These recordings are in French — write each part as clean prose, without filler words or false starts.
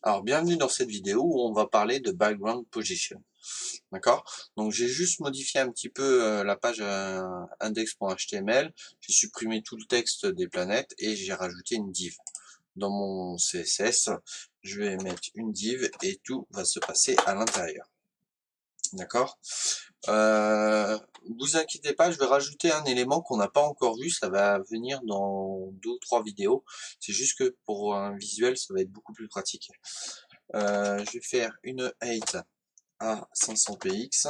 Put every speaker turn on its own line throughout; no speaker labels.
Alors, bienvenue dans cette vidéo où on va parler de background position. D'accord? Donc, j'ai juste modifié un petit peu la page index.html. J'ai supprimé tout le texte des planètes et j'ai rajouté une div. Dans mon CSS, je vais mettre une div et tout va se passer à l'intérieur. D'accord? Vous inquiétez pas, je vais rajouter un élément qu'on n'a pas encore vu, ça va venir dans 2 ou 3 vidéos. C'est juste que pour un visuel, ça va être beaucoup plus pratique. Je vais faire une height à 500 px,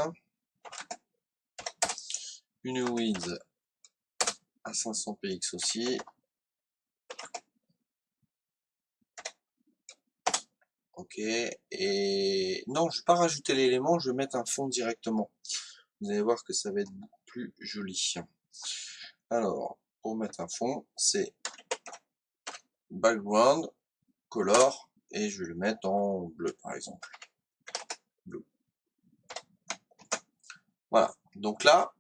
une width à 500 px aussi. Ok, et non, je vais pas rajouter l'élément, je vais mettre un fond directement. Vous allez voir que ça va être beaucoup plus joli. Alors, pour mettre un fond, c'est background, color, et je vais le mettre en bleu par exemple. Bleu. Voilà, donc là,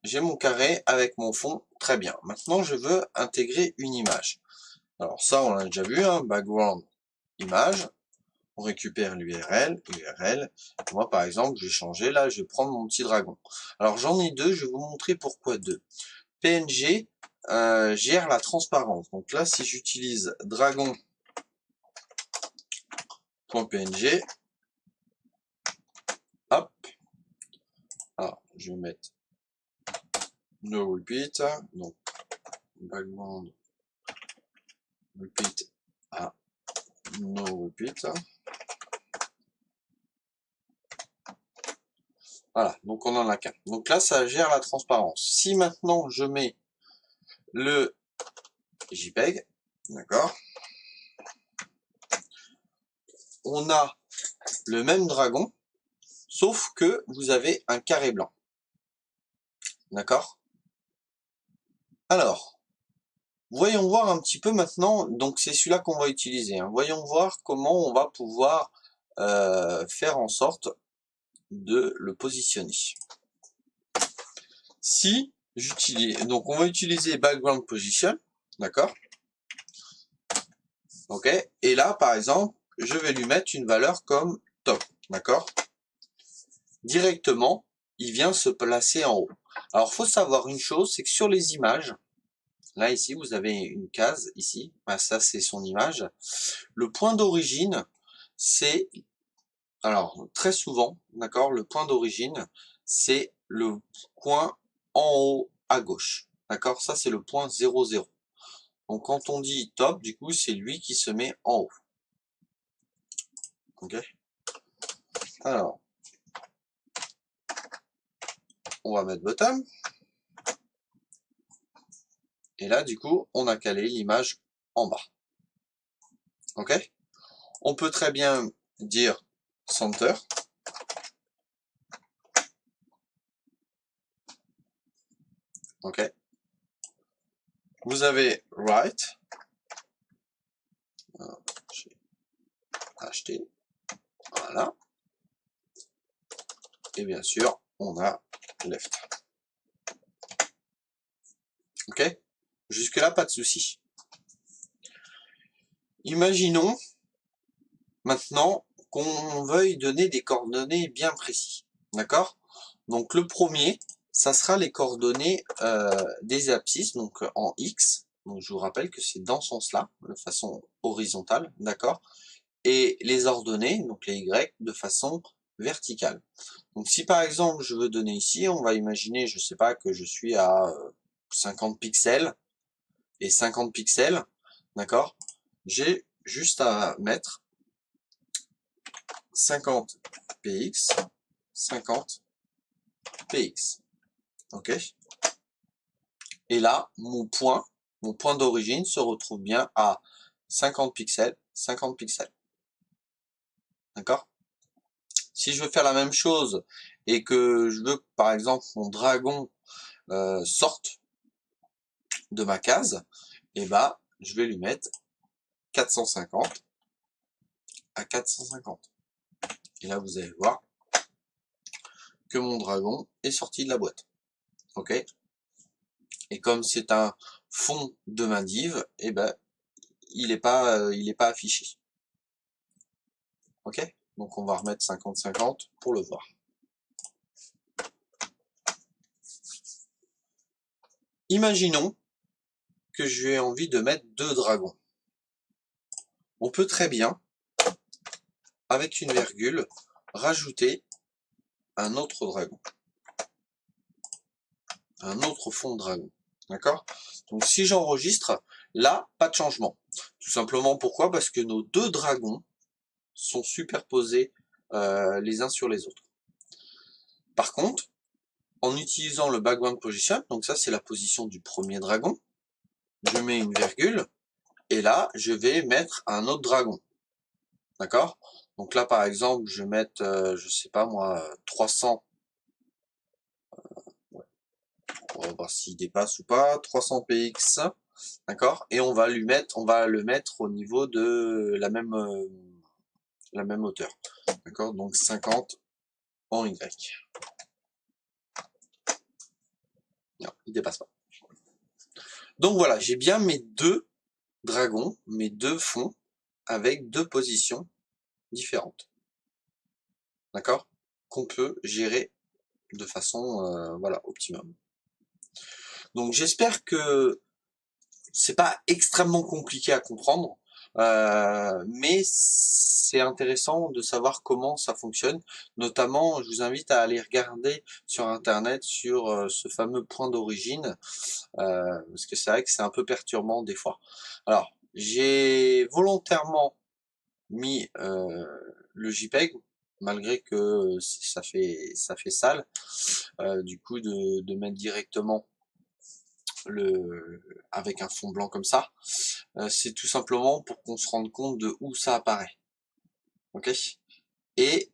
j'ai mon carré avec mon fond, très bien. Maintenant, je veux intégrer une image. Alors ça, on l'a déjà vu, hein, background, image. On récupère l'URL, URL. Moi, par exemple, je vais changer, là, je vais prendre mon petit dragon. Alors, j'en ai deux, je vais vous montrer pourquoi deux. PNG gère la transparence. Donc là, si j'utilise dragon.png, hop, alors, je vais mettre no repeat, donc background repeat à no repeat. Voilà, donc on en a qu'un. Donc là, ça gère la transparence. Si maintenant je mets le JPEG, d'accord, on a le même dragon, sauf que vous avez un carré blanc. D'accord? Alors, voyons voir un petit peu maintenant, donc c'est celui-là qu'on va utiliser, hein. Voyons voir comment on va pouvoir faire en sorte de le positionner. Si j'utilise, donc on va utiliser background position, d'accord? Ok? Et là, par exemple, je vais lui mettre une valeur comme top, d'accord? Directement, il vient se placer en haut. Alors, faut savoir une chose, c'est que sur les images, là ici, vous avez une case ici, ah, ça c'est son image. Le point d'origine, c'est, alors très souvent, d'accord, le point d'origine, c'est le point en haut à gauche, d'accord? Ça c'est le point 0, 0. Donc quand on dit top, du coup, c'est lui qui se met en haut. Ok? Alors, on va mettre bottom. Et là, du coup, on a calé l'image en bas. Ok? On peut très bien dire center. Ok? Vous avez right. J'ai acheté. Voilà. Et bien sûr, on a left. Ok? Jusque-là, pas de souci. Imaginons maintenant qu'on veuille donner des coordonnées bien précises. D'accord? Donc le premier, ça sera les coordonnées des abscisses, donc en X. Donc je vous rappelle que c'est dans ce sens-là, de façon horizontale, d'accord? Et les ordonnées, donc les Y, de façon verticale. Donc si par exemple je veux donner ici, on va imaginer, je sais pas, que je suis à 50 pixels et 50 pixels, d'accord? J'ai juste à mettre 50 px, 50 px, ok? Et là, mon point d'origine se retrouve bien à 50 pixels, 50 pixels, d'accord? Si je veux faire la même chose et que je veux que, par exemple, mon dragon sorte de ma case, et bah, je vais lui mettre 450 à 450. Et là, vous allez voir que mon dragon est sorti de la boîte. Ok? Et comme c'est un fond de ma div, et ben, il est pas affiché. Ok? Donc on va remettre 50-50 pour le voir. Imaginons que j'ai envie de mettre 2 dragons. On peut très bien, avec une virgule, rajouter un autre dragon. Un autre fond de dragon. D'accord? Donc si j'enregistre, là, pas de changement. Tout simplement pourquoi? Parce que nos 2 dragons sont superposés les uns sur les autres. Par contre, en utilisant le background position, donc ça c'est la position du premier dragon, je mets une virgule, et là, je vais mettre un autre dragon. D'accord? Donc là, par exemple, je vais mettre, je sais pas moi, 300. Ouais. On va voir s'il dépasse ou pas. 300 px. D'accord? Et on va le mettre au niveau de la même hauteur. D'accord? Donc 50 en Y. Non, il dépasse pas. Donc voilà, j'ai bien mes 2 dragons, mes 2 fonds, avec 2 positions différentes. D'accord? Qu'on peut gérer de façon voilà, optimum. Donc j'espère que c'est pas extrêmement compliqué à comprendre, mais c'est intéressant de savoir comment ça fonctionne. Notamment, je vous invite à aller regarder sur internet sur ce fameux point d'origine, parce que c'est vrai que c'est un peu perturbant des fois. Alors, j'ai volontairement mis le JPEG, malgré que ça fait sale, du coup de mettre directement avec un fond blanc comme ça, c'est tout simplement pour qu'on se rende compte de où ça apparaît. Ok? Et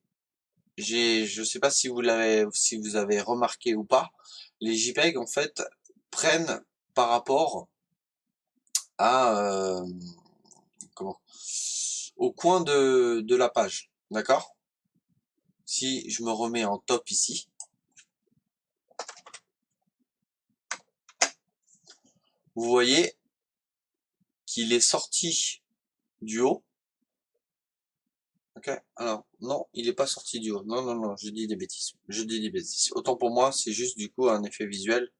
je sais pas si vous avez remarqué ou pas, les JPEG en fait prennent par rapport à au coin de la page, d'accord? Si je me remets en top ici, vous voyez qu'il est sorti du haut. Ok, alors, non, il est pas sorti du haut. Non, non, non, je dis des bêtises. Je dis des bêtises. Autant pour moi, c'est juste du coup un effet visuel.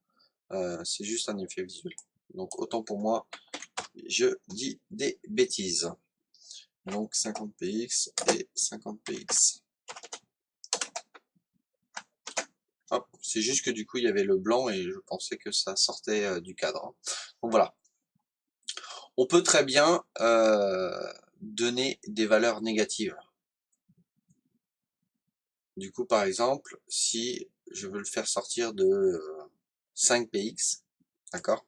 C'est juste un effet visuel. Donc, autant pour moi, je dis des bêtises. Donc, 50 px et 50 px. Hop, c'est juste que du coup, il y avait le blanc et je pensais que ça sortait du cadre. Donc voilà. On peut très bien donner des valeurs négatives. Du coup, par exemple, si je veux le faire sortir de 5 px, d'accord,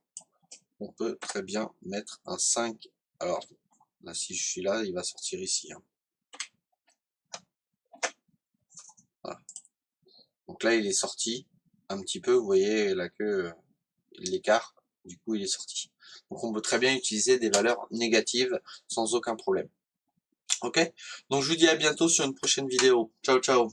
on peut très bien mettre un 5. Alors, là, si je suis là, il va sortir ici. Hein. Voilà. Donc là, il est sorti un petit peu, vous voyez là que l'écart, du coup, il est sorti. Donc on peut très bien utiliser des valeurs négatives sans aucun problème. Ok? Donc je vous dis à bientôt sur une prochaine vidéo. Ciao, ciao!